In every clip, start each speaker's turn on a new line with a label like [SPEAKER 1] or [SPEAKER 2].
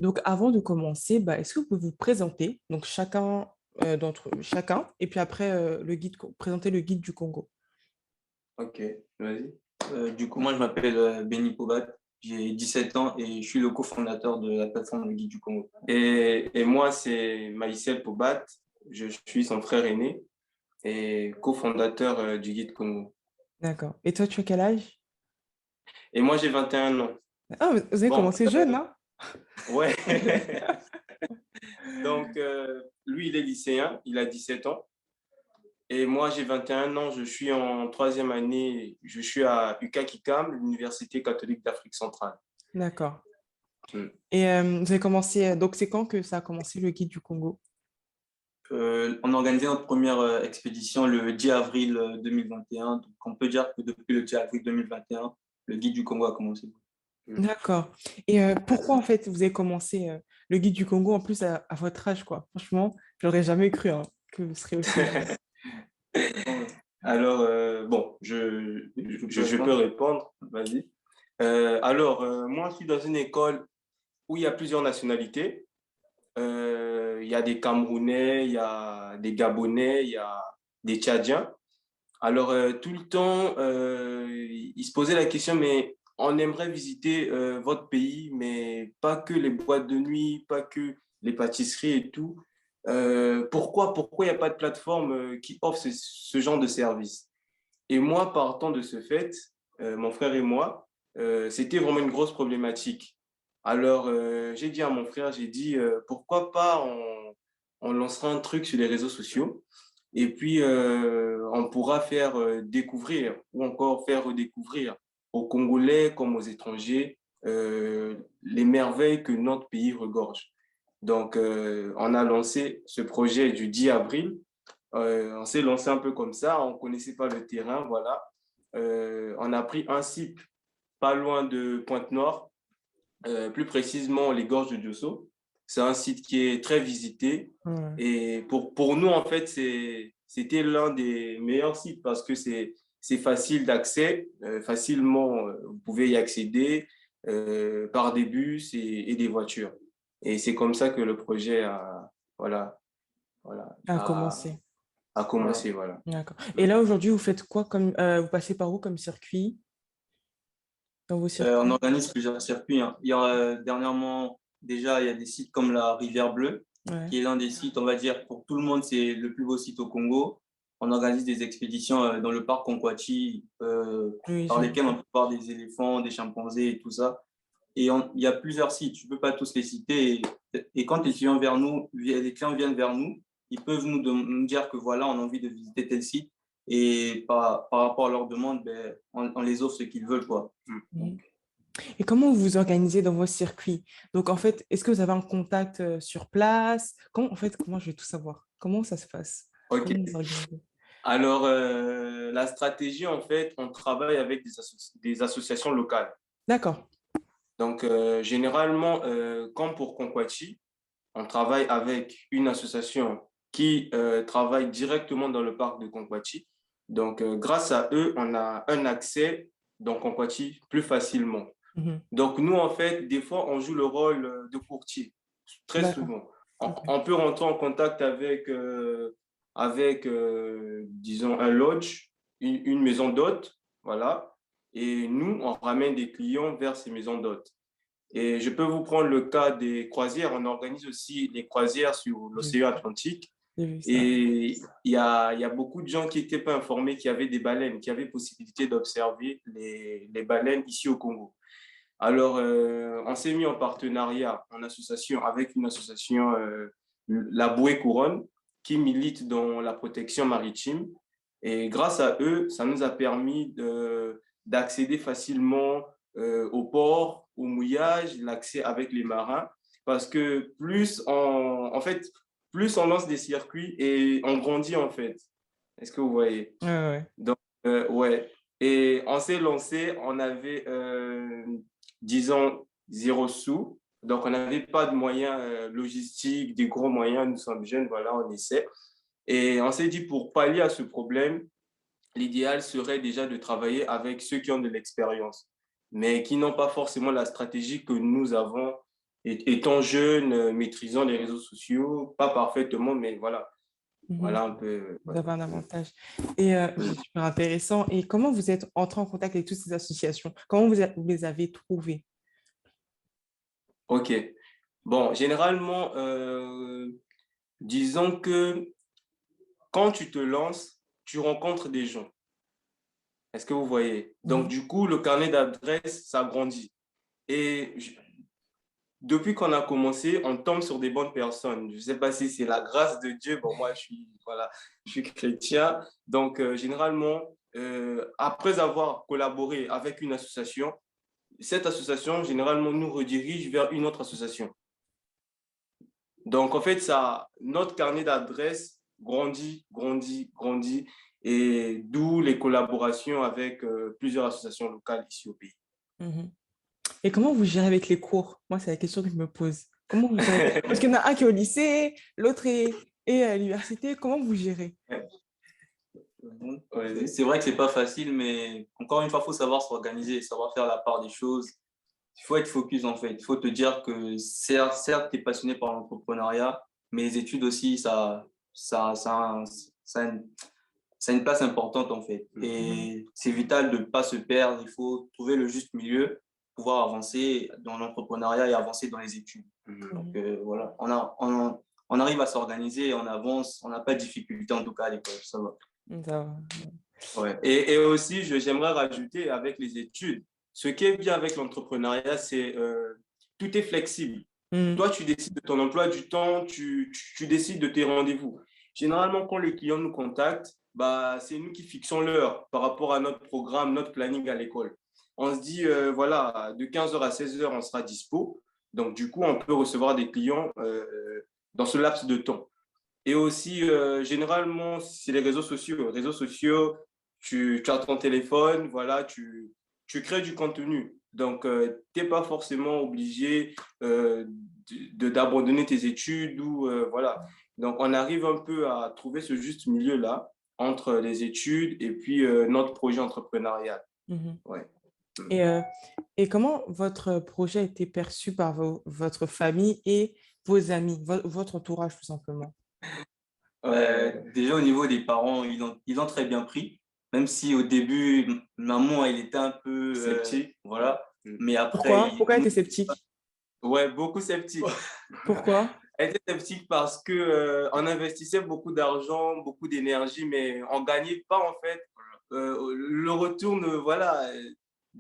[SPEAKER 1] Donc, avant de commencer, est-ce que vous pouvez vous présenter, donc chacun, et puis après présenter le guide du Congo.
[SPEAKER 2] Ok, vas-y. Du coup, moi, je m'appelle Benny Pobat, j'ai 17 ans et je suis le cofondateur de la plateforme Le Guide du Congo. Et moi, c'est Maïssel Pobat, je suis son frère aîné et cofondateur du Guide Congo.
[SPEAKER 1] D'accord. Et toi, tu as quel âge?
[SPEAKER 2] Et moi, j'ai 21 ans.
[SPEAKER 1] Ah, vous avez
[SPEAKER 2] Bon,
[SPEAKER 1] commencé jeune, hein?
[SPEAKER 2] ouais. Donc, lui, il est lycéen, il a 17 ans. Et moi, j'ai 21 ans, je suis en troisième année, je suis à UCAC-ICAM, l'Université catholique d'Afrique centrale.
[SPEAKER 1] D'accord.
[SPEAKER 2] Mm.
[SPEAKER 1] Et vous avez commencé, donc c'est quand que ça a commencé le guide du Congo?
[SPEAKER 2] On a organisé notre première expédition le 10 avril 2021. Donc, on peut dire que depuis le 10 avril 2021, le guide du Congo a commencé. Mm.
[SPEAKER 1] D'accord. Et pourquoi en fait vous avez commencé le guide du Congo en plus à votre âge, quoi? Franchement, j'aurais jamais cru hein, que vous serez aussi jeune.
[SPEAKER 2] Alors, bon, je peux répondre, vas-y. Moi, je suis dans une école où il y a plusieurs nationalités. Il y a des Camerounais, il y a des Gabonais, il y a des Tchadiens. Alors, tout le temps, il se posait la question, mais on aimerait visiter votre pays, mais pas que les boîtes de nuit, pas que les pâtisseries et tout. Pourquoi il n'y a pas de plateforme qui offre ce genre de service? Et moi, partant de ce fait, mon frère et moi, c'était vraiment une grosse problématique. Alors, j'ai dit à mon frère, j'ai dit, pourquoi pas on lancera un truc sur les réseaux sociaux et puis on pourra faire découvrir ou encore faire redécouvrir aux Congolais comme aux étrangers les merveilles que notre pays regorge. Donc, on a lancé ce projet du 10 avril. On s'est lancé un peu comme ça, on ne connaissait pas le terrain, voilà. On a pris un site pas loin de Pointe-Noire, plus précisément les gorges de Diosso. C'est un site qui est très visité.
[SPEAKER 1] Ouais.
[SPEAKER 2] Et pour nous, en fait, c'était l'un des meilleurs sites parce que c'est facile d'accès, facilement, vous pouvez y accéder par des bus et des voitures. Et c'est comme ça que le projet voilà, voilà,
[SPEAKER 1] À commencer.
[SPEAKER 2] a commencé, voilà.
[SPEAKER 1] D'accord. Et là aujourd'hui, vous faites quoi comme vous passez par où comme circuit dans vos
[SPEAKER 3] On
[SPEAKER 1] circuits?
[SPEAKER 3] organise plusieurs circuits, hein. Il y a, dernièrement, déjà, il y a des sites comme la Rivière Bleue,
[SPEAKER 1] Ouais.
[SPEAKER 3] qui est l'un des sites, on va dire, pour tout le monde, c'est le plus beau site au Congo. On organise des expéditions dans le parc Conquati,
[SPEAKER 1] Oui,
[SPEAKER 3] par
[SPEAKER 1] j'ai vu
[SPEAKER 3] lesquelles on
[SPEAKER 1] ça.
[SPEAKER 3] peut voir des éléphants, des chimpanzés et tout ça. Et il y a plusieurs sites, je ne peux pas tous les citer. Et quand les clients viennent vers nous, ils peuvent nous dire que voilà, on a envie de visiter tel site. Et par rapport à leur demande, ben, on les offre ce qu'ils veulent, quoi.
[SPEAKER 1] Mhm. Et comment vous vous organisez dans vos circuits? Donc en fait, est-ce que vous avez un contact sur place? Comment je vais tout savoir? Comment ça se passe?
[SPEAKER 2] OK.
[SPEAKER 1] Comment vous vous organisez?
[SPEAKER 2] Alors, la stratégie, en fait, on travaille avec des associations locales.
[SPEAKER 1] D'accord.
[SPEAKER 2] Donc, généralement, comme pour Conquati, on travaille avec une association qui travaille directement dans le parc de Conquati. Donc, grâce à eux, on a un accès dans Conquati plus facilement.
[SPEAKER 1] Mhm.
[SPEAKER 2] Donc, nous, en fait, des fois, on joue le rôle de courtier, très
[SPEAKER 1] D'accord.
[SPEAKER 2] souvent. On,
[SPEAKER 1] Ok.
[SPEAKER 2] on peut rentrer en contact disons, un lodge, une maison d'hôte, voilà. Et nous, on ramène des clients vers ces maisons d'hôtes. Et je peux vous prendre le cas des croisières. On organise aussi les croisières sur
[SPEAKER 1] J'ai vu
[SPEAKER 2] l'océan
[SPEAKER 1] ça.
[SPEAKER 2] Atlantique.
[SPEAKER 1] J'ai vu ça.
[SPEAKER 2] Et il y a beaucoup de gens qui n'étaient pas informés qu'il y avait des baleines, qui avaient possibilité d'observer les baleines ici au Congo. Alors, on s'est mis en partenariat, en association, avec une association, la Bouée Couronne, qui milite dans la protection maritime. Et grâce à eux, ça nous a permis d'accéder facilement au port, au mouillage, l'accès avec les marins. Parce que en fait, plus on lance des circuits et on grandit, en fait. Est-ce que vous voyez?
[SPEAKER 1] Ouais, ouais.
[SPEAKER 2] Donc, ouais. Et on s'est lancé, on avait, disons, 0 sous. Donc, on n'avait pas de moyens logistiques, des gros moyens. Nous sommes jeunes, voilà, on essaie. Et on s'est dit, pour pallier à ce problème, l'idéal serait déjà de travailler avec ceux qui ont de l'expérience, mais qui n'ont pas forcément la stratégie que nous avons, étant jeunes, maîtrisant les réseaux sociaux, pas parfaitement, mais voilà,
[SPEAKER 1] Mhm.
[SPEAKER 2] voilà un peu.
[SPEAKER 1] Vous avez
[SPEAKER 2] Voilà.
[SPEAKER 1] un avantage. Et c'est super intéressant. Et comment vous êtes entré en contact avec toutes ces associations? Comment vous les avez trouvées?
[SPEAKER 2] OK. Bon, généralement, disons que quand tu te lances, tu rencontres des gens. Est-ce que vous voyez? Donc,
[SPEAKER 1] Mhm.
[SPEAKER 2] du coup, le carnet d'adresses, ça grandit. Et depuis qu'on a commencé, on tombe sur des bonnes personnes. Je ne sais pas si c'est la grâce de Dieu. Bon, moi, voilà, je suis chrétien. Donc, généralement, après avoir collaboré avec une association, cette association, généralement, nous redirige vers une autre association. Donc, en fait, notre carnet d'adresses grandit, grandit, grandit, et d'où les collaborations avec plusieurs associations locales ici au pays.
[SPEAKER 1] Mhm. Et comment vous gérez avec les cours? Moi, c'est la question que je me pose. Comment vous gérez? Parce qu'il y en a un qui est au lycée, l'autre est à l'université. Comment vous gérez?
[SPEAKER 2] Ouais.
[SPEAKER 3] C'est vrai que c'est pas facile, mais encore une fois, il faut savoir s'organiser, savoir faire la part des choses. Il faut être focus en fait. Il faut te dire que certes tu es passionné par l'entrepreneuriat, mais les études aussi, ça, a une, ça a une place importante en fait.
[SPEAKER 1] Mhm.
[SPEAKER 3] Et c'est vital de ne pas se perdre. Il faut trouver le juste milieu, pouvoir avancer dans l'entrepreneuriat et avancer dans les études. Donc
[SPEAKER 1] Mhm.
[SPEAKER 3] voilà, on arrive à s'organiser, on avance, on n'a pas de difficulté en tout cas à l'école, ça va.
[SPEAKER 1] Ça va.
[SPEAKER 2] Ouais. Et aussi, j'aimerais rajouter avec les études, ce qui est bien avec l'entrepreneuriat, c'est tout est flexible.
[SPEAKER 1] Mhm.
[SPEAKER 2] Toi, tu décides de ton emploi du temps, tu décides de tes rendez-vous. Généralement, quand les clients nous contactent, bah, c'est nous qui fixons l'heure par rapport à notre programme, notre planning à l'école. On se dit, voilà, de 15h à 16h, on sera dispo. Donc, du coup, on peut recevoir des clients dans ce laps de temps. Et aussi, généralement, c'est les réseaux sociaux. Les réseaux sociaux, tu as ton téléphone, voilà, tu crées du contenu. Donc, tu n'es pas forcément obligé d'abandonner tes études ou voilà. Donc, on arrive un peu à trouver ce juste milieu-là entre les études et puis notre projet entrepreneurial.
[SPEAKER 1] Mhm.
[SPEAKER 2] Ouais.
[SPEAKER 1] Et, euh, et comment votre projet a été perçu par votre famille et vos amis, votre entourage tout simplement?
[SPEAKER 3] Déjà au niveau des parents, ils ont très bien pris, même si au début, maman, elle était un peu,
[SPEAKER 2] Sceptique.
[SPEAKER 3] voilà,
[SPEAKER 2] Mm.
[SPEAKER 3] mais après,
[SPEAKER 1] Pourquoi? Pourquoi être sceptique?
[SPEAKER 2] Ouais, beaucoup sceptique.
[SPEAKER 1] Pourquoi?
[SPEAKER 2] Elle était sceptique parce que on investissait beaucoup d'argent, beaucoup d'énergie, mais on gagnait pas en fait le retour. Voilà,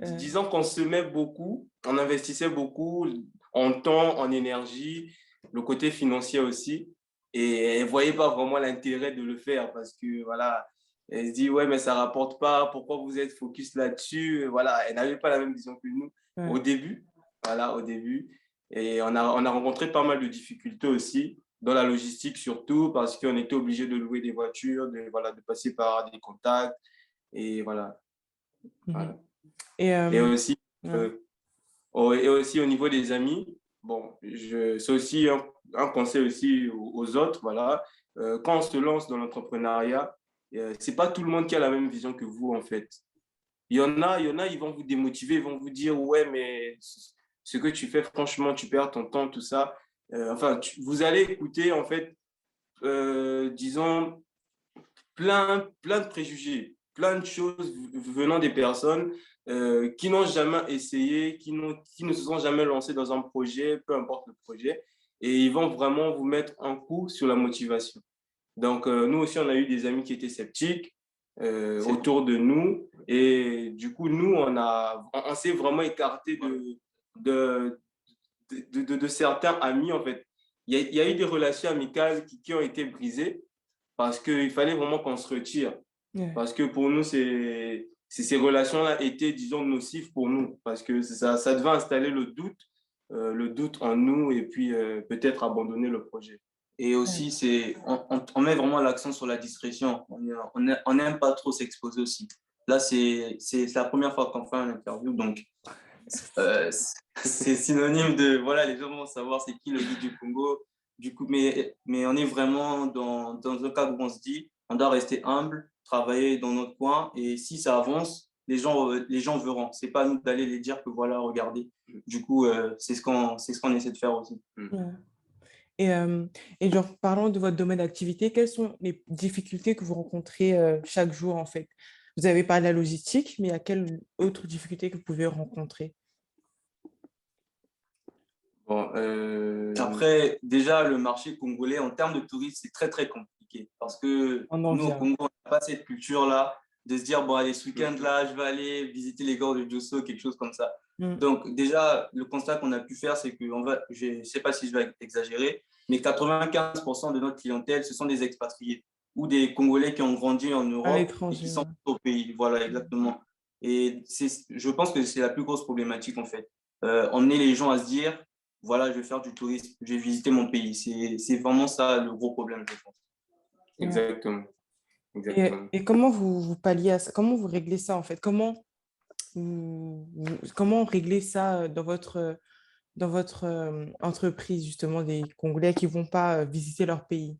[SPEAKER 1] Euh,
[SPEAKER 2] disons qu'on semait beaucoup, on investissait beaucoup en temps, en énergie, le côté financier aussi, et elle voyait pas vraiment l'intérêt de le faire parce que voilà, elle se dit ouais mais ça rapporte pas, pourquoi vous êtes focus là-dessus? Voilà, elle n'avait pas la même vision que nous au
[SPEAKER 1] ouais.
[SPEAKER 2] début, voilà au début. Et on a rencontré pas mal de difficultés aussi, dans la logistique surtout, parce qu'on était obligé de louer des voitures, voilà, de passer par des contacts. Et voilà.
[SPEAKER 1] Mhm.
[SPEAKER 2] Voilà.
[SPEAKER 1] Et,
[SPEAKER 2] Et aussi,
[SPEAKER 1] ouais.
[SPEAKER 2] euh, et aussi au niveau des amis, bon, c'est aussi un conseil aussi aux autres. Voilà. Quand on se lance dans l'entrepreneuriat, c'est pas tout le monde qui a la même vision que vous, en fait. Ils vont vous démotiver, ils vont vous dire, ouais, mais ce que tu fais, franchement, tu perds ton temps, tout ça. Enfin, vous allez écouter, en fait, disons, plein de préjugés, plein de choses venant des personnes qui n'ont jamais essayé, qui ne se sont jamais lancés dans un projet, peu importe le projet, et ils vont vraiment vous mettre un coup sur la motivation. Donc, nous aussi, on a eu des amis qui étaient sceptiques autour de nous. Et du coup, nous, on s'est vraiment écarté de, de certains amis, en fait. Il y a eu des relations amicales qui ont été brisées parce qu'il fallait vraiment qu'on se retire.
[SPEAKER 1] Ouais.
[SPEAKER 2] Parce que pour nous, ces relations-là étaient, disons, nocives pour nous. Parce que ça devait installer le doute en nous et puis peut-être abandonner le projet.
[SPEAKER 3] et
[SPEAKER 1] Ouais.
[SPEAKER 3] aussi, on met vraiment l'accent sur la discrétion. On n'aime pas trop s'exposer aussi. Là, c'est la première fois qu'on fait une interview, donc c'est synonyme de, voilà, les gens vont savoir c'est qui le guide du Congo. Du coup, mais on est vraiment dans un cadre où on se dit, on doit rester humble, travailler dans notre coin, et si ça avance, les gens verront. C'est pas à nous d'aller les dire que voilà, regardez. Du coup, c'est ce qu'on essaie de faire aussi.
[SPEAKER 1] Ouais. Et genre, parlant de votre domaine d'activité, quelles sont les difficultés que vous rencontrez chaque jour, en fait? Vous avez parlé de la logistique, mais il y a quelles autres difficultés que vous pouvez rencontrer?
[SPEAKER 2] Bon,
[SPEAKER 3] Après, déjà, le marché congolais, en termes de tourisme, c'est très, très compliqué. Parce que
[SPEAKER 1] On en
[SPEAKER 3] nous, au
[SPEAKER 1] vient.
[SPEAKER 3] Congo, on n'a pas cette culture-là de se dire, bon, allez, ce week-end-là, je vais aller visiter les gorges de Djosso, quelque chose comme ça.
[SPEAKER 1] Mm.
[SPEAKER 3] Donc, déjà, le constat qu'on a pu faire, c'est que, je ne sais pas si je vais exagérer, mais 95% de notre clientèle, ce sont des expatriés ou des Congolais qui ont grandi en
[SPEAKER 1] À
[SPEAKER 3] Europe et qui
[SPEAKER 1] l'étranger,
[SPEAKER 3] sont
[SPEAKER 1] ouais.
[SPEAKER 3] au pays. Voilà, exactement. Et je pense que c'est la plus grosse problématique, en fait. Emmener les gens à se dire, voilà, je vais faire du tourisme, je vais visiter mon pays. C'est vraiment ça le gros problème, je pense.
[SPEAKER 1] Ouais.
[SPEAKER 2] exactement,
[SPEAKER 1] Et,
[SPEAKER 2] exactement.
[SPEAKER 1] et comment vous palliez à ça? Comment vous réglez ça, en fait? Comment régler ça dans votre entreprise, justement, des Congolais qui ne vont pas visiter leur pays?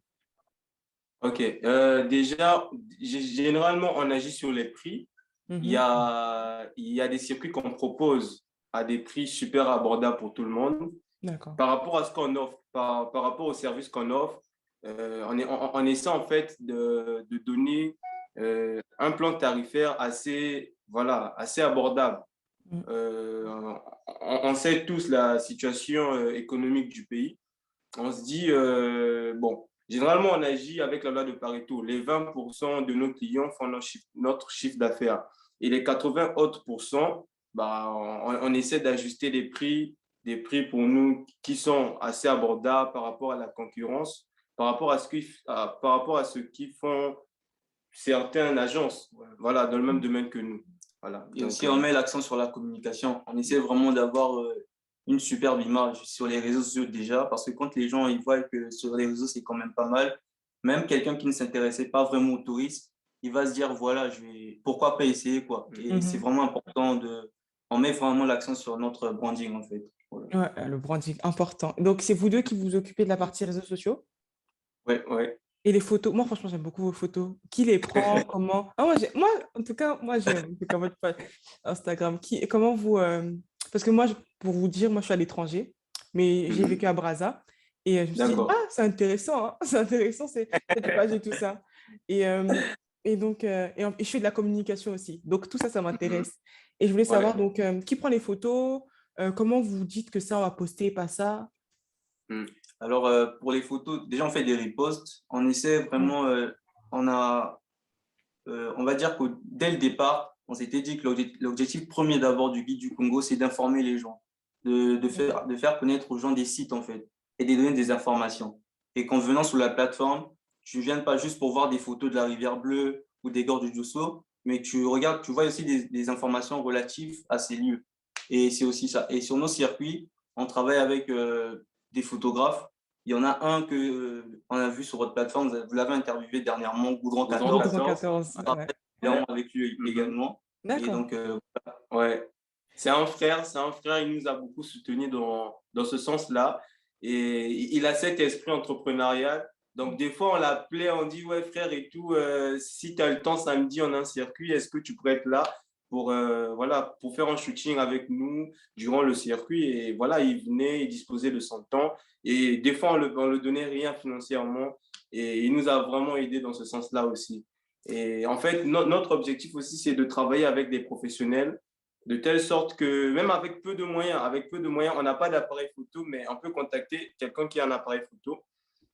[SPEAKER 2] Ok, déjà, généralement, on agit sur les prix.
[SPEAKER 1] Mhm.
[SPEAKER 2] Il y a des circuits qu'on propose à des prix super abordables pour tout le monde.
[SPEAKER 1] D'accord.
[SPEAKER 2] Par rapport à ce qu'on offre, par rapport au service qu'on offre, on essaie en fait de donner un plan tarifaire assez, voilà, assez abordable.
[SPEAKER 1] Mm.
[SPEAKER 2] On sait tous la situation économique du pays. On se dit, bon, généralement, on agit avec la loi de Pareto. Les 20% de nos clients font notre chiffre d'affaires. Et les 80 autres pourcents, bah, on essaie d'ajuster des prix pour nous qui sont assez abordables par rapport à la concurrence, par rapport à ce qu'ils font certaines agences, voilà, dans le même domaine que nous. Voilà.
[SPEAKER 3] Et
[SPEAKER 2] Donc,
[SPEAKER 3] aussi, on met l'accent sur la communication. On essaie vraiment d'avoir une superbe image sur les réseaux sociaux déjà, parce que quand les gens ils voient que sur les réseaux, c'est quand même pas mal, même quelqu'un qui ne s'intéressait pas vraiment au tourisme, il va se dire, voilà, pourquoi pas essayer, quoi. Et c'est
[SPEAKER 1] Mhm.
[SPEAKER 3] vraiment important on met vraiment l'accent sur notre branding, en fait. Voilà.
[SPEAKER 1] Ouais, le branding, important. Donc, c'est vous deux qui vous occupez de la partie réseaux sociaux
[SPEAKER 2] ouais, ouais.
[SPEAKER 1] et les photos. Moi, franchement, j'aime beaucoup vos photos. Qui les prend? Comment? Ah, moi, en tout cas, moi, j'aime en tout cas, votre page Instagram. Comment vous... Parce que moi, pour vous dire, moi, je suis à l'étranger, mais j'ai vécu
[SPEAKER 2] Mhm.
[SPEAKER 1] à Brazza. Et je me suis dit, ah,
[SPEAKER 2] D'accord.
[SPEAKER 1] c'est intéressant, hein. C'est intéressant, cette page et tout ça. Et, et donc, et je fais de la communication aussi. Donc, tout ça, ça
[SPEAKER 2] Mhm.
[SPEAKER 1] m'intéresse. Et je voulais savoir,
[SPEAKER 2] Ouais.
[SPEAKER 1] donc, qui prend les photos? Comment vous dites que ça, on va poster, pas ça?
[SPEAKER 2] Mhm.
[SPEAKER 3] Alors, pour les photos, déjà, on fait des reposts. On essaie
[SPEAKER 1] Ouais.
[SPEAKER 3] vraiment, on va dire que dès le départ, on s'était dit que l'objectif premier d'abord du guide du Congo, c'est d'informer les gens, de faire connaître aux gens des sites, en fait, et de donner des informations. Et qu'en venant sur la plateforme, tu ne viennes pas juste pour voir des photos de la rivière Bleue ou des gorges du Dosso, mais que tu regardes, tu vois aussi des informations relatives à ces lieux. Et c'est aussi ça. Et sur nos circuits, on travaille avec des photographes. Il y en a un que on a vu sur votre plateforme, vous l'avez interviewé dernièrement, Goudron
[SPEAKER 2] Goudron
[SPEAKER 3] 14.
[SPEAKER 1] Goudron
[SPEAKER 2] 14.
[SPEAKER 1] 14,
[SPEAKER 3] On
[SPEAKER 1] ouais.
[SPEAKER 3] travaille avec lui
[SPEAKER 2] Mhm.
[SPEAKER 3] également. Et
[SPEAKER 1] D'accord.
[SPEAKER 3] donc,
[SPEAKER 2] Ouais. C'est un frère, il nous a beaucoup soutenus dans ce sens-là. Et il a cet esprit entrepreneurial. Donc, des fois, on l'appelait, on dit, ouais, frère et tout, si tu as le temps samedi, on a un circuit, est-ce que tu pourrais être là pour, voilà, pour faire un shooting avec nous durant le circuit? Et voilà, il venait, il disposait de son temps. Et des fois, on le donnait rien financièrement. Et il nous a vraiment aidé dans ce sens-là aussi. Et en fait, notre objectif aussi, c'est de travailler avec des professionnels de telle sorte que même avec peu de moyens, on n'a pas d'appareil photo, mais on peut contacter quelqu'un qui a un appareil photo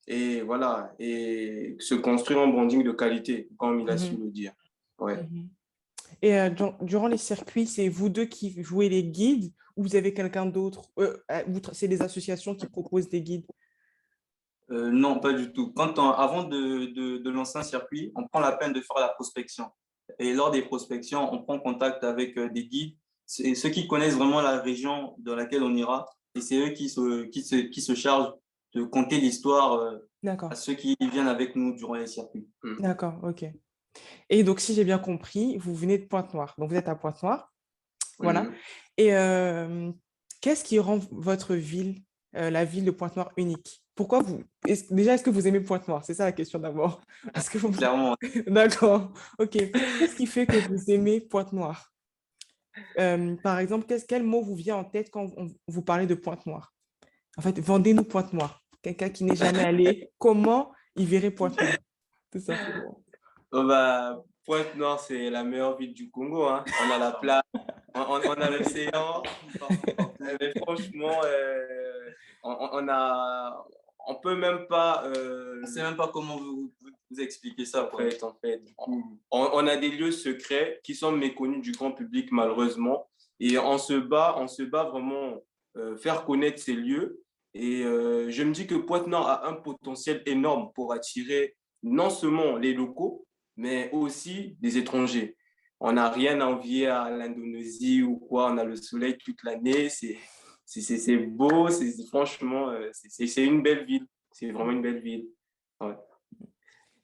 [SPEAKER 2] et voilà, et se construire un branding de qualité, comme il a su
[SPEAKER 1] Mhm.
[SPEAKER 2] le dire. Ouais.
[SPEAKER 1] Mhm. Et durant les circuits, c'est vous deux qui jouez les guides ou vous avez quelqu'un d'autre? C'est des associations qui proposent des guides.
[SPEAKER 3] non, pas du tout. Avant de lancer un circuit, on prend la peine de faire la prospection. Et lors des prospections, on prend contact avec des guides, ceux qui connaissent vraiment la région dans laquelle on ira. Et c'est eux qui se chargent de conter l'histoire à
[SPEAKER 1] D'accord,
[SPEAKER 3] ceux qui viennent avec nous durant les circuits.
[SPEAKER 2] Mm.
[SPEAKER 1] d'accord, ok. Et donc, si j'ai bien compris, vous venez de Pointe-Noire. Donc, vous êtes à Pointe-Noire, voilà.
[SPEAKER 2] Mhm.
[SPEAKER 1] Et qu'est-ce qui rend votre ville, la ville de Pointe-Noire, unique? pourquoi vous... Déjà, est-ce que vous aimez Pointe-Noire? C'est ça la question d'abord. Est-ce que vous...
[SPEAKER 3] Clairement,
[SPEAKER 1] D'accord. OK. Qu'est-ce qui fait que vous aimez Pointe-Noire? Par exemple, quel mot vous vient en tête quand vous parlez de Pointe-Noire? En fait, vendez-nous Pointe-Noire. Quelqu'un qui n'est jamais allé, comment il verrait Pointe-Noire? Tout simplement.
[SPEAKER 2] Oh bah, Pointe-Noire, c'est la meilleure ville du Congo, hein. On a la plage, on a l'océan. Mais franchement, on peut même pas.
[SPEAKER 3] on ne sait même pas comment vous expliquer ça,
[SPEAKER 2] En
[SPEAKER 3] quoi.
[SPEAKER 2] fait, en fait,
[SPEAKER 3] Du coup,
[SPEAKER 2] on a des lieux secrets qui sont méconnus du grand public, malheureusement. Et on se bat vraiment faire connaître ces lieux. Et je me dis que Pointe-Noire a un potentiel énorme pour attirer non seulement les locaux, mais aussi des étrangers. On n'a rien à envier à l'Indonésie ou quoi. On a le soleil toute l'année. C'est beau. Franchement, c'est une belle ville. C'est vraiment une belle ville. Ouais.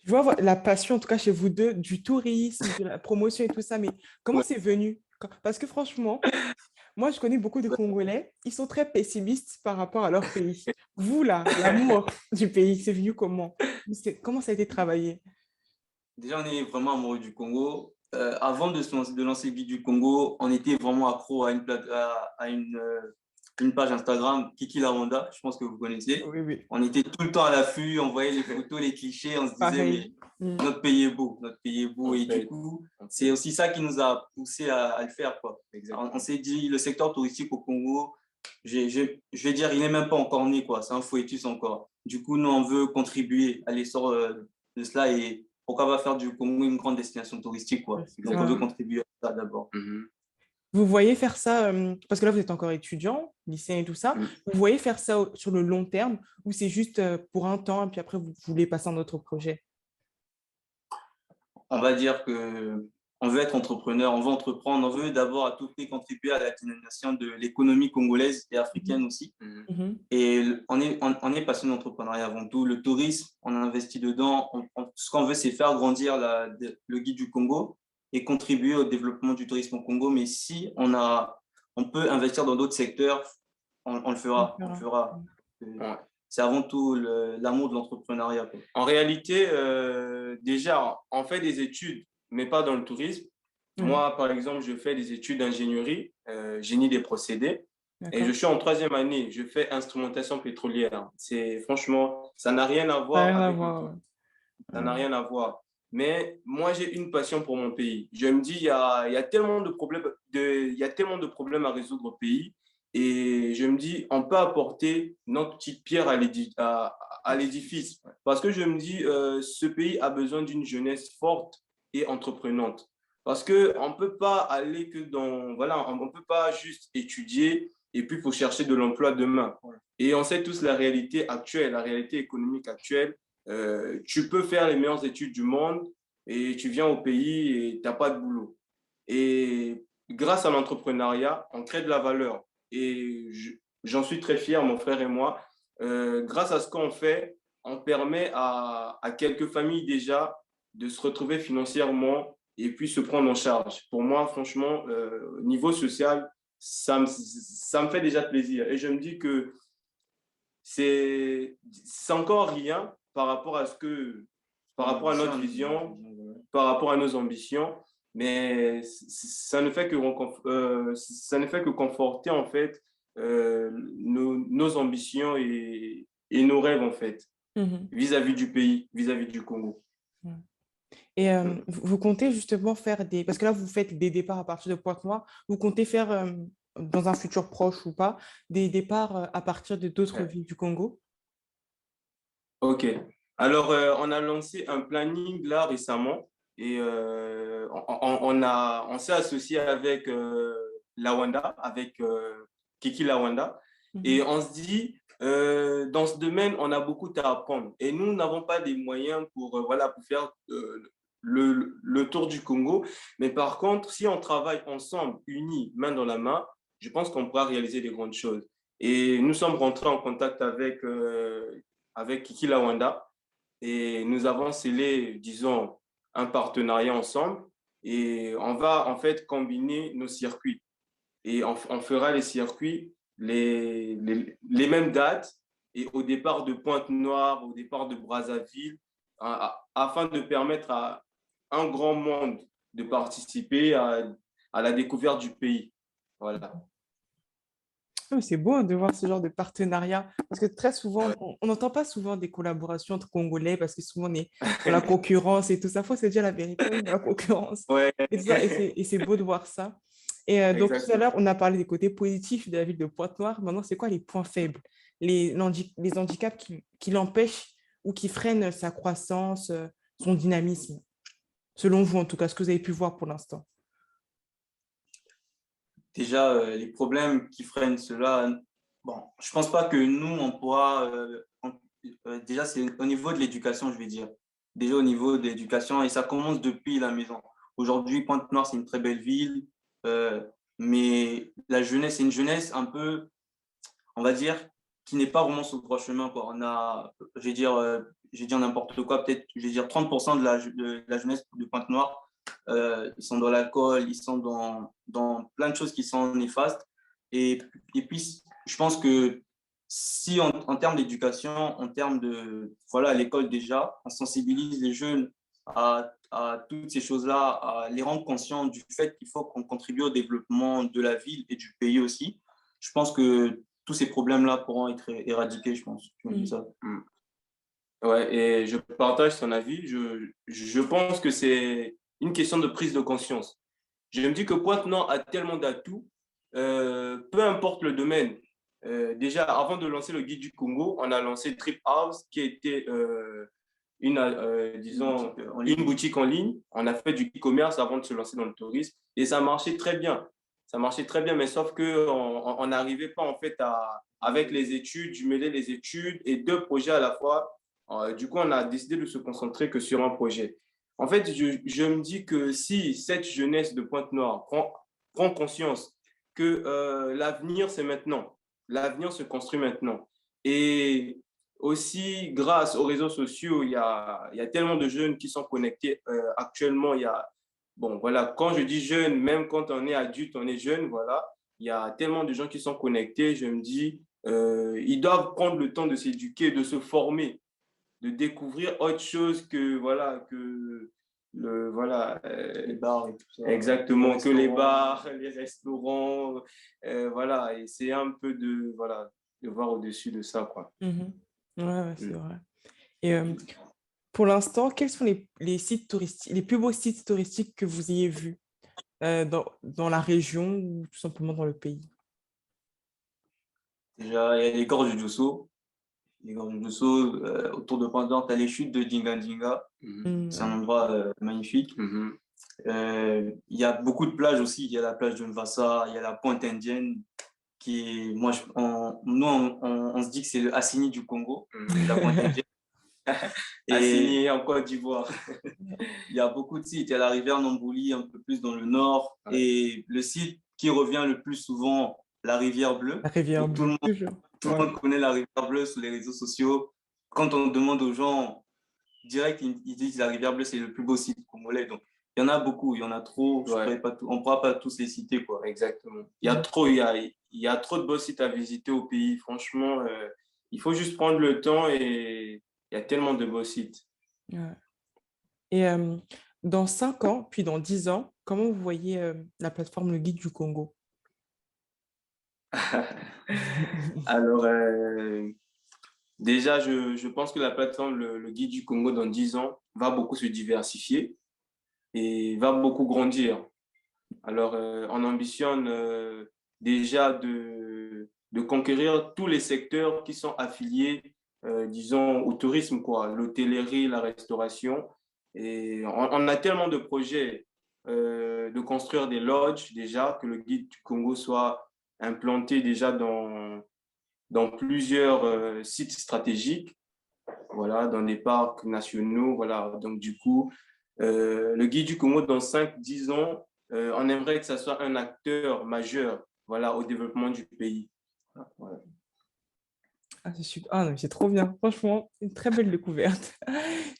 [SPEAKER 1] Je vois la passion, en tout cas chez vous deux, du tourisme, de la promotion et tout ça, mais comment
[SPEAKER 2] Ouais.
[SPEAKER 1] c'est venu? Parce que franchement, moi, je connais beaucoup de Congolais, ils sont très pessimistes par rapport à leur pays. Vous, là, l'amour du pays, c'est venu comment? Comment ça a été travaillé?
[SPEAKER 3] déjà, on est vraiment amoureux du Congo. Avant de lancer le guide du Congo, on était vraiment accro à une page Instagram, Kiki Lawanda, je pense que vous connaissez.
[SPEAKER 1] Oui, oui,
[SPEAKER 3] On était tout le temps à l'affût, on voyait les photos, les clichés, on se disait, mais
[SPEAKER 1] pareil. Mm.
[SPEAKER 3] notre pays est beau, notre pays est beau.
[SPEAKER 2] En
[SPEAKER 3] Et du
[SPEAKER 2] fait,
[SPEAKER 3] coup, c'est aussi ça qui nous a poussé à le faire, quoi.
[SPEAKER 2] exactement.
[SPEAKER 3] On s'est dit, le secteur touristique au Congo, je vais dire, il n'est même pas encore né, quoi. C'est un fœtus encore. Du coup, nous, on veut contribuer à l'essor de cela et pourquoi pas faire du Congo une grande destination touristique, quoi. Donc, on veut
[SPEAKER 1] Ouais.
[SPEAKER 3] contribuer à ça d'abord.
[SPEAKER 1] Vous voyez faire ça, parce que là, vous êtes encore étudiant, lycéen et tout ça,
[SPEAKER 2] Mhm.
[SPEAKER 1] vous voyez faire ça sur le long terme ou c'est juste pour un temps et puis après, vous voulez passer à un autre projet?
[SPEAKER 3] On va dire que on veut être entrepreneur, on veut entreprendre, on veut d'abord à tout prix contribuer à la dynamisation de l'économie congolaise et africaine aussi.
[SPEAKER 1] Mhm.
[SPEAKER 3] Et on est passionné d'entrepreneuriat avant tout. Le tourisme, on a investi dedans. Ce qu'on veut, c'est faire grandir le guide du Congo et contribuer au développement du tourisme au Congo. Mais si on peut investir dans d'autres secteurs, on le fera. On le fera.
[SPEAKER 2] Ouais.
[SPEAKER 3] C'est avant tout l'amour de l'entrepreneuriat, quoi.
[SPEAKER 2] En réalité, déjà, on fait des études, mais pas dans le tourisme.
[SPEAKER 1] Ouais,
[SPEAKER 2] Moi, par exemple, je fais des études d'ingénierie, génie des procédés, et je
[SPEAKER 1] d'accord.
[SPEAKER 2] suis en troisième année. Je fais instrumentation pétrolière. C'est franchement, ça n'a rien à
[SPEAKER 1] Ça n'a
[SPEAKER 2] voir
[SPEAKER 1] rien à
[SPEAKER 2] avec le
[SPEAKER 1] voir.
[SPEAKER 2] tout. Ça
[SPEAKER 1] Ouais.
[SPEAKER 2] n'a rien à voir. Mais moi, j'ai une passion pour mon pays. Je me dis, il y a tellement de problèmes, il y a tellement de problèmes à résoudre au pays. Et je me dis, on peut apporter notre petite pierre à l'édifice. Parce que je me dis, ce pays a besoin d'une jeunesse forte et entreprenante. Parce qu'on ne peut pas aller que dans... Voilà, on ne peut pas juste étudier et puis il faut chercher de l'emploi demain. Et on sait tous la réalité actuelle, la réalité économique actuelle. Tu peux faire les meilleures études du monde et tu viens au pays et tu n'as pas de boulot. Et grâce à l'entrepreneuriat, on crée de la valeur. Et j'en suis très fier, mon frère et moi. Grâce à ce qu'on fait, on permet à quelques familles déjà de se retrouver financièrement et puis se prendre en charge. Pour moi, franchement, niveau social, ça me fait déjà plaisir. Et je me dis que c'est encore rien par rapport à par rapport à notre vision, par rapport à nos ambitions, mais ça ne fait que, ça ne fait que conforter en fait nos ambitions et nos rêves en fait
[SPEAKER 1] Mhm.
[SPEAKER 2] vis-à-vis du pays, vis-à-vis du Congo.
[SPEAKER 1] Ouais. Et vous comptez justement faire des... Parce que là, vous faites des départs à partir de Pointe-Noire. Vous comptez faire, dans un futur proche ou pas, des départs à partir de d'autres
[SPEAKER 2] Ouais.
[SPEAKER 1] villes du Congo?
[SPEAKER 2] Ok. Alors, on a lancé un planning là récemment et on s'est associé avec Lawanda, avec Kiki Lawanda. Et
[SPEAKER 1] Mhm.
[SPEAKER 2] on se dit, dans ce domaine, on a beaucoup à apprendre. Et nous n'avons pas des moyens voilà, pour faire le tour du Congo. Mais par contre, si on travaille ensemble, unis, main dans la main, je pense qu'on pourra réaliser des grandes choses. Et nous sommes rentrés en contact avec Kiki Lawanda et nous avons scellé, disons, un partenariat ensemble et on va en fait combiner nos circuits et on fera les circuits les mêmes dates et au départ de Pointe-Noire, au départ de Brazzaville, afin de permettre à un grand monde de participer à la découverte du pays. Voilà.
[SPEAKER 1] C'est beau de voir ce genre de partenariat parce que très souvent, on n'entend pas souvent des collaborations entre Congolais parce que souvent on est dans la concurrence et tout ça. Il faut se dire la vérité, on est dans la concurrence
[SPEAKER 2] Ouais,
[SPEAKER 1] et tout ça. Et c'est beau de voir ça. Et donc tout à
[SPEAKER 2] exactement.
[SPEAKER 1] l'heure, on a parlé des côtés positifs de la ville de Pointe-Noire. Maintenant, c'est quoi les points faibles, les handicaps qui l'empêchent ou qui freinent sa croissance, son dynamisme, selon vous en tout cas, ce que vous avez pu voir pour l'instant?
[SPEAKER 3] Déjà, les problèmes qui freinent cela, bon, je pense pas que nous, on pourra. Déjà, c'est au niveau de l'éducation, je vais dire. Déjà au niveau de l'éducation, et ça commence depuis la maison. Aujourd'hui, Pointe-Noire, c'est une très belle ville, euh, mais la jeunesse, c'est une jeunesse un peu, on va dire, qui n'est pas vraiment sur le droit chemin, quoi. On a, je vais dire n'importe quoi, peut-être, je vais dire 30% de la jeunesse de Pointe-Noire, ils sont dans l'alcool, ils sont dans plein de choses qui sont néfastes. Et puis, je pense que si en termes d'éducation, en termes de, voilà, à l'école déjà, on sensibilise les jeunes à toutes ces choses-là, à les rendre conscients du fait qu'il faut qu'on contribue au développement de la ville et du pays aussi, je pense que tous ces problèmes-là pourront être éradiqués, je pense. Je me dis ça.
[SPEAKER 2] Ouais, et je partage ton avis. Je pense que c'est une question de prise de conscience. Je me dis que Pointe-Noire a tellement d'atouts, peu importe le domaine. Déjà, avant de lancer le guide du Congo, on a lancé Trip House, qui était disons, une boutique en ligne. On a fait du e-commerce avant de se lancer dans le tourisme et ça marchait très bien. Ça marchait très bien, mais sauf qu'on n'arrivait pas en fait avec les études, jumeler les études et deux projets à la fois. Du coup, on a décidé de se concentrer que sur un projet. En fait, je me dis que si cette jeunesse de Pointe-Noire prend conscience que l'avenir, c'est maintenant. L'avenir se construit maintenant. Et aussi, grâce aux réseaux sociaux, il y a tellement de jeunes qui sont connectés. Actuellement, bon, voilà, quand je dis jeune, même quand on est adulte, on est jeune, voilà, il y a tellement de gens qui sont connectés. Je me dis, ils doivent prendre le temps de s'éduquer, de se former, de découvrir autre chose que, voilà,
[SPEAKER 3] Les bars et tout ça.
[SPEAKER 2] exactement, que les bars, les restaurants, voilà, et c'est un peu voilà, de voir au-dessus de ça, quoi.
[SPEAKER 1] Mhm. Ouais, c'est vrai. Et pour l'instant, quels sont les sites touristiques, les plus beaux sites touristiques que vous ayez vus dans la région ou tout simplement dans le pays?
[SPEAKER 3] Déjà, il y a les gorges du Dosso. Les gorges du Dosso, autour de Pointe-Noire, tu as les chutes de Dinga. C'est un endroit magnifique. Il y a beaucoup de plages aussi. Il y a la plage de Mvassa, il y a la Pointe Indienne, qui est, moi, nous, on se dit que c'est le Assini du Congo, la Pointe Indienne.
[SPEAKER 2] Assigné en Côte d'Ivoire.
[SPEAKER 3] Il y a beaucoup de sites. Il y a la rivière Nambouli, un peu plus dans le nord.
[SPEAKER 2] Ouais.
[SPEAKER 3] Et le site qui revient le plus souvent, la rivière Bleue.
[SPEAKER 1] La rivière
[SPEAKER 3] Tout le
[SPEAKER 1] Bleue,
[SPEAKER 3] monde,
[SPEAKER 1] toujours.
[SPEAKER 3] tout le monde connaît la rivière Bleue sur les réseaux sociaux. Quand on demande aux gens, direct, ils disent la rivière Bleue, c'est le plus beau site congolais. Donc, il y en a beaucoup, il y en a trop.
[SPEAKER 2] Ouais.
[SPEAKER 3] On ne pourra pas tous les citer, quoi.
[SPEAKER 2] Exactement. Il y a trop de beaux sites à visiter au pays. Franchement, il faut juste prendre le temps et il y a tellement de beaux sites.
[SPEAKER 1] Ouais. Et dans 5 ans, puis dans 10 ans, comment vous voyez la plateforme Le Guide du Congo?
[SPEAKER 2] Alors, déjà, je pense que la plateforme le Guide du Congo dans 10 ans va beaucoup se diversifier et va beaucoup grandir. Alors, on ambitionne déjà de conquérir tous les secteurs qui sont affiliés, disons, au tourisme, quoi, l'hôtellerie, la restauration. Et on a tellement de projets de construire des lodges déjà, que le guide du Congo soit implanté déjà dans plusieurs sites stratégiques, voilà, dans des parcs nationaux. Voilà. Donc, du coup, le guide du Congo, dans 5-10 ans, on aimerait que ça soit un acteur majeur, voilà, au développement du pays. Voilà.
[SPEAKER 1] Ah, c'est super. Ah, non, mais c'est trop bien. Franchement, une très belle découverte.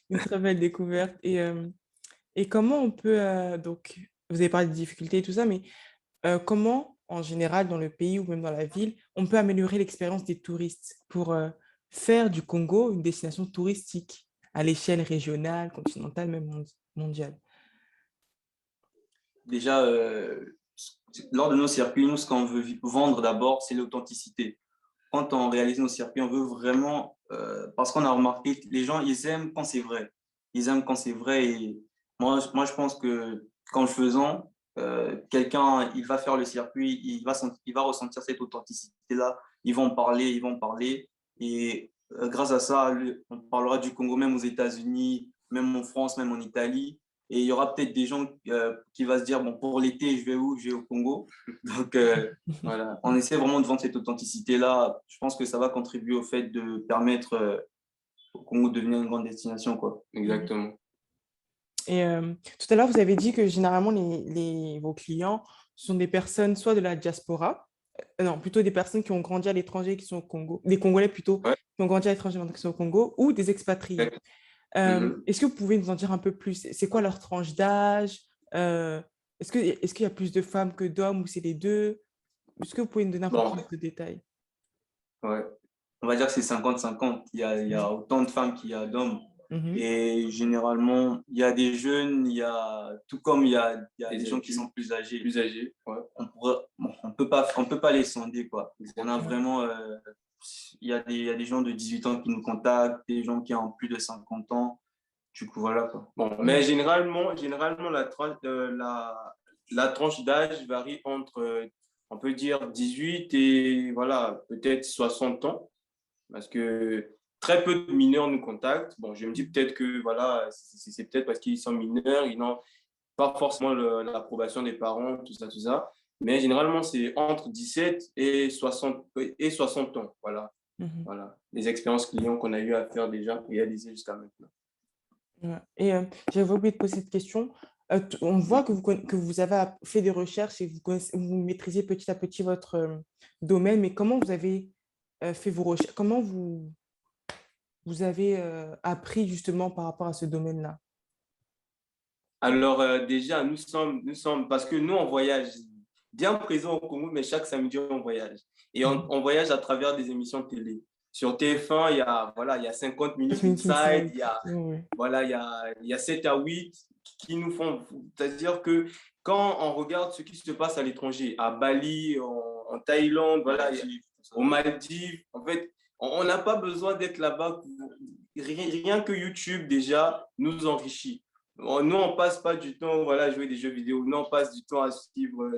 [SPEAKER 1] Une très belle découverte. Et comment on peut, donc, vous avez parlé de difficultés et tout ça, mais comment, en général, dans le pays ou même dans la ville, on peut améliorer l'expérience des touristes pour faire du Congo une destination touristique à l'échelle régionale, continentale, même mondiale?
[SPEAKER 3] Déjà, lors de nos circuits, nous, ce qu'on veut vendre d'abord, c'est l'authenticité. Quand on réalise nos circuits, on veut vraiment, parce qu'on a remarqué que les gens, ils aiment quand c'est vrai. Ils aiment quand c'est vrai. Et moi, je pense que qu'en le faisant, quelqu'un, il va faire le circuit, il va ressentir cette authenticité-là. Ils vont parler, ils vont parler. Et grâce à ça, on parlera du Congo même aux États-Unis, même en France, même en Italie. Et il y aura peut-être des gens qui vont se dire, bon, pour l'été, je vais où? Je vais au Congo. Donc, voilà, on essaie vraiment de vendre cette authenticité-là. Je pense que ça va contribuer au fait de permettre au Congo de devenir une grande destination, quoi.
[SPEAKER 2] Exactement.
[SPEAKER 1] Et tout à l'heure, vous avez dit que généralement, vos clients sont des personnes soit de la diaspora, non, plutôt des personnes qui ont grandi à l'étranger, qui sont au Congo, des Congolais plutôt,
[SPEAKER 2] Ouais.
[SPEAKER 1] qui ont grandi à l'étranger, maintenant qui sont au Congo, ou des expatriés.
[SPEAKER 2] Mhm.
[SPEAKER 1] Est-ce que vous pouvez nous en dire un peu plus? C'est quoi leur tranche d'âge? Est-ce qu'il y a plus de femmes que d'hommes ou c'est les deux? Est-ce que vous pouvez nous donner un peu
[SPEAKER 2] Bon,
[SPEAKER 1] plus de détails?
[SPEAKER 3] Ouais. On va dire que c'est 50-50. Il y a autant de femmes qu'il y a d'hommes.
[SPEAKER 1] Mhm.
[SPEAKER 3] Et généralement, il y a des jeunes, tout comme il y a
[SPEAKER 2] les
[SPEAKER 3] des gens qui
[SPEAKER 2] adultes
[SPEAKER 3] sont plus âgés.
[SPEAKER 2] plus âgés, ouais.
[SPEAKER 3] On peut pas les sonder, quoi. On a
[SPEAKER 1] Ouais.
[SPEAKER 3] vraiment, il y a des gens de 18 ans qui nous contactent, des gens qui ont plus de 50 ans. Du coup, voilà, quoi.
[SPEAKER 2] Bon, mais généralement la tranche d'âge varie entre, on peut dire, 18 et voilà, peut-être 60 ans. Parce que très peu de mineurs nous contactent. Bon, je me dis peut-être que voilà, c'est peut-être parce qu'ils sont mineurs, ils n'ont pas forcément l'approbation des parents, tout ça, tout ça. Mais généralement, c'est entre 17 et 60 ans. Voilà,
[SPEAKER 1] Mhm.
[SPEAKER 2] voilà. Les expériences clients qu'on a eu à faire déjà, réaliser jusqu'à maintenant.
[SPEAKER 1] Ouais. Et j'avais oublié de poser cette question. On voit que vous avez fait des recherches et vous maîtrisez petit à petit votre domaine, mais comment vous avez fait vos recherches? Comment vous avez appris justement par rapport à ce domaine-là?
[SPEAKER 2] Alors, déjà, nous sommes, parce que nous, on voyage bien présent au Congo, mais chaque samedi, on voyage. Et
[SPEAKER 1] Mhm.
[SPEAKER 2] on voyage à travers des émissions de télé. Sur TF1, voilà, il y a 50 minutes
[SPEAKER 1] Community
[SPEAKER 2] inside,
[SPEAKER 1] Insight. Ouais.
[SPEAKER 2] voilà, il y a 7 à 8 qui nous font. C'est-à-dire que quand on regarde ce qui se passe à l'étranger, à Bali, en Thaïlande, voilà, aux Maldives, en fait, on n'a pas besoin d'être là-bas. Rien que YouTube, déjà, nous enrichit. Nous, on passe pas du temps voilà, à jouer des jeux vidéo. Nous, on passe du temps à suivre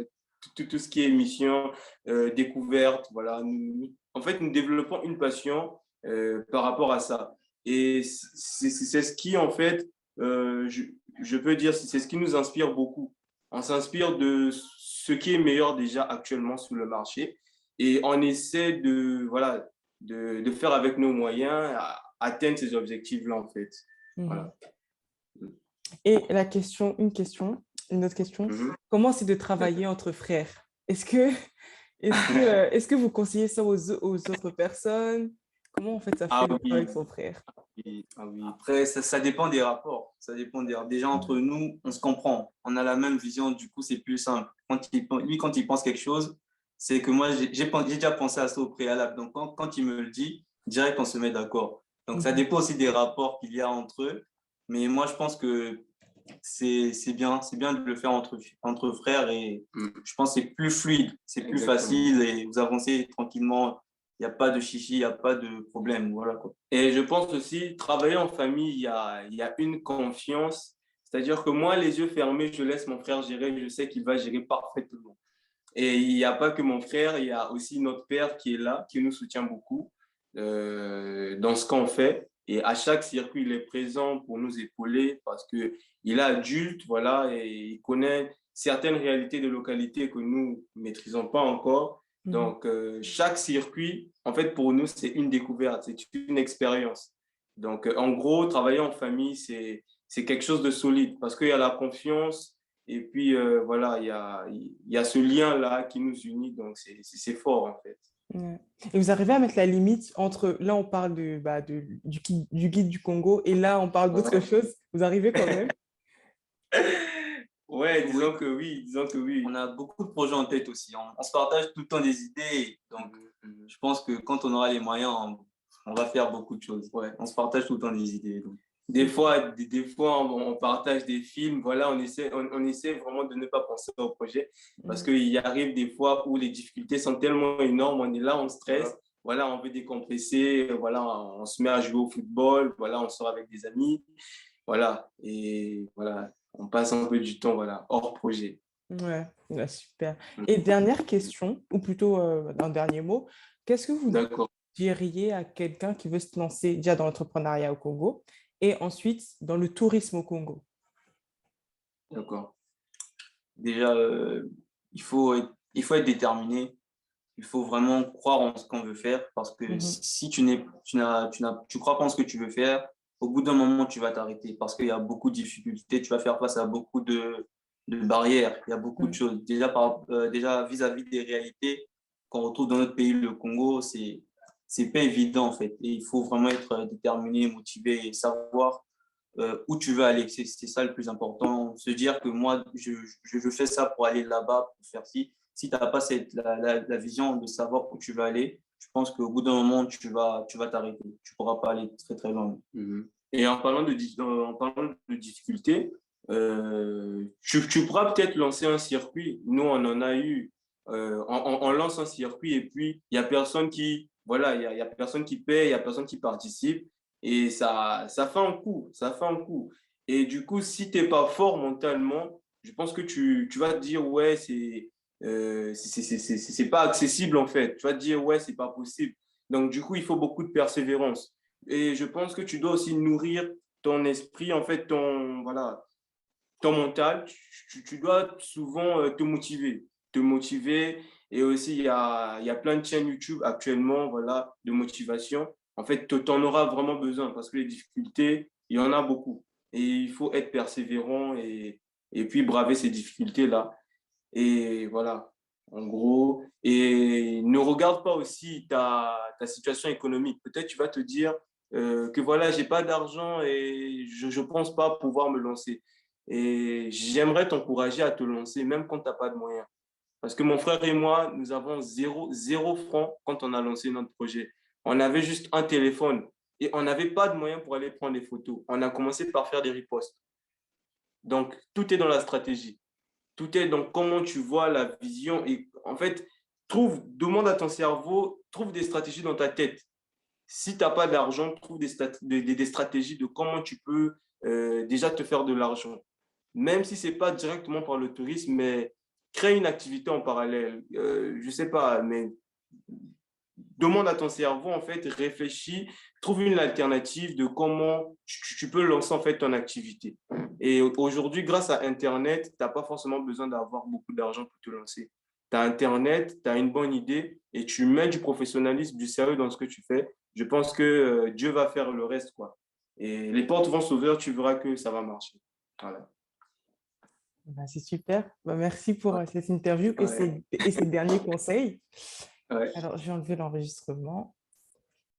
[SPEAKER 2] tout ce qui est émission, découverte. Voilà. En fait, nous développons une passion par rapport à ça. Et c'est ce qui, en fait, je peux dire, c'est ce qui nous inspire beaucoup. On s'inspire de ce qui est meilleur déjà actuellement sur le marché et on essaie voilà, de faire avec nos moyens, atteindre ces objectifs-là, en fait.
[SPEAKER 1] Mhm.
[SPEAKER 2] Voilà.
[SPEAKER 1] Et une autre question,
[SPEAKER 2] Mhm.
[SPEAKER 1] comment c'est de
[SPEAKER 2] D'accord.
[SPEAKER 1] travailler entre frères? Est-ce que vous conseillez ça aux autres personnes? Comment en fait ça
[SPEAKER 3] Ah
[SPEAKER 1] fait de travailler
[SPEAKER 3] oui,
[SPEAKER 1] avec son frère?
[SPEAKER 3] ah oui. Après, ça dépend des rapports. Ça dépend Déjà, entre nous, on se comprend. On a la même vision, du coup, c'est plus simple. Quand il pense quelque chose, c'est que moi, j'ai déjà pensé à ça au préalable. Donc, quand il me le dit, direct, on se met d'accord. Donc, ça
[SPEAKER 1] Mhm.
[SPEAKER 3] dépend aussi des rapports qu'il y a entre eux. Mais moi, je pense que c'est bien de le faire entre frères et
[SPEAKER 2] Mm.
[SPEAKER 3] je pense que c'est plus fluide, c'est plus
[SPEAKER 2] Exactement.
[SPEAKER 3] facile et vous avancez tranquillement. Il n'y a pas de chichi, il n'y a pas de problème. Voilà, quoi.
[SPEAKER 2] Et je pense aussi, travailler en famille, il y a une confiance. C'est-à-dire que moi, les yeux fermés, je laisse mon frère gérer, je sais qu'il va gérer parfaitement. Et il n'y a pas que mon frère, il y a aussi notre père qui est là, qui nous soutient beaucoup dans ce qu'on fait. Et à chaque circuit, il est présent pour nous épauler parce que il est adulte, voilà, et il connaît certaines réalités de localité que nous ne maîtrisons pas encore.
[SPEAKER 1] Mhm.
[SPEAKER 2] Donc, chaque circuit, en fait, pour nous, c'est une découverte, c'est une expérience. Donc, en gros, travailler en famille, c'est quelque chose de solide parce qu'il y a la confiance, et puis, voilà, il y a ce lien-là qui nous unit, donc c'est fort, en fait.
[SPEAKER 1] Ouais. Et vous arrivez à mettre la limite entre, là on parle du guide du Congo et là on parle d'autre
[SPEAKER 2] Ouais,
[SPEAKER 1] chose, vous arrivez quand même?
[SPEAKER 2] ouais,
[SPEAKER 3] Oui,
[SPEAKER 2] disons que oui.
[SPEAKER 3] on a beaucoup de projets en tête aussi. On se partage tout le temps des idées. Donc, je pense que quand on aura les moyens, on va faire beaucoup de choses.
[SPEAKER 2] Ouais.
[SPEAKER 3] On se partage tout le temps des idées. Donc.
[SPEAKER 2] Des fois, on partage des films. Voilà, on essaie vraiment de ne pas penser au projet parce qu'il y arrive des fois où les difficultés sont tellement énormes. On est là, on stresse. Voilà, on veut décompresser. Voilà, on se met à jouer au football. Voilà, on sort avec des amis. Voilà, et voilà, on passe un peu du temps, voilà, hors projet.
[SPEAKER 1] Ouais, super. Et dernière question, ou plutôt un dernier mot, qu'est-ce que vous
[SPEAKER 2] D'accord,
[SPEAKER 1] diriez à quelqu'un qui veut se lancer déjà dans l'entrepreneuriat au Congo et ensuite dans le tourisme au Congo?
[SPEAKER 2] d'accord.
[SPEAKER 3] Déjà, il faut être déterminé. Il faut vraiment croire en ce qu'on veut faire parce que
[SPEAKER 1] Mhm.
[SPEAKER 3] si tu crois pas en ce que tu veux faire, au bout d'un moment, tu vas t'arrêter parce qu'il y a beaucoup de difficultés. Tu vas faire face à beaucoup de barrières. Il y a beaucoup de
[SPEAKER 1] Mhm.
[SPEAKER 3] choses. Déjà vis-à-vis des réalités qu'on retrouve dans notre pays, le Congo, c'est pas évident en fait. Et il faut vraiment être déterminé, motivé et savoir où tu veux aller. C'est ça le plus important. Se dire que moi, je fais ça pour aller là-bas, pour faire ci. Si tu n'as pas la vision de savoir où tu vas aller, je pense qu'au bout d'un moment, tu vas t'arrêter. Tu ne pourras pas aller très, très loin.
[SPEAKER 2] Et en parlant de difficultés, tu pourras peut-être lancer un circuit. Nous, on en a eu. On lance un circuit et puis il y a personne qui, voilà, il y a personne qui paie, il y a personne qui participe et ça fait un coup, ça fait un coup. Et du coup, si tu n'es pas fort mentalement, je pense que tu vas te dire, ouais, c'est pas accessible en fait. Tu vas te dire, ouais, c'est pas possible. Donc, du coup, il faut beaucoup de persévérance. Et je pense que tu dois aussi nourrir ton esprit, en fait, voilà, ton mental. Tu dois souvent te motiver. Et aussi, il y a plein de chaînes YouTube actuellement, voilà, de motivation. En fait, tu en auras vraiment besoin parce que les difficultés, il y en a beaucoup. Et il faut être persévérant et puis braver ces difficultés-là. Et voilà, en gros. Et ne regarde pas aussi ta situation économique. Peut-être tu vas te dire que voilà, j'ai pas d'argent et je pense pas pouvoir me lancer. Et j'aimerais t'encourager à te lancer, même quand tu n'as pas de moyens. Parce que mon frère et moi, nous avons zéro franc quand on a lancé notre projet. On avait juste un téléphone et on n'avait pas de moyens pour aller prendre des photos. On a commencé par faire des ripostes. Donc, tout est dans la stratégie. Tout est dans comment tu vois la vision. Et en fait, demande à ton cerveau, trouve des stratégies dans ta tête. Si tu n'as pas d'argent, trouve des stratégies de comment tu peux déjà te faire de l'argent. Même si ce n'est pas directement par le tourisme, mais crée une activité en parallèle. Je ne sais pas, mais demande à ton cerveau, en fait, réfléchis, trouve une alternative de comment tu peux lancer en fait ton activité. Et aujourd'hui, grâce à Internet, tu n'as pas forcément besoin d'avoir beaucoup d'argent pour te lancer. Tu as Internet, tu as une bonne idée et tu mets du professionnalisme, du sérieux dans ce que tu fais. Je pense que Dieu va faire le reste, quoi. Et les portes vont s'ouvrir, tu verras que ça va marcher. Voilà.
[SPEAKER 1] C'est super. Merci pour
[SPEAKER 2] Ouais.
[SPEAKER 1] cette interview et
[SPEAKER 2] Ouais.
[SPEAKER 1] ces derniers conseils.
[SPEAKER 2] Ouais.
[SPEAKER 1] Alors, je vais enlever l'enregistrement.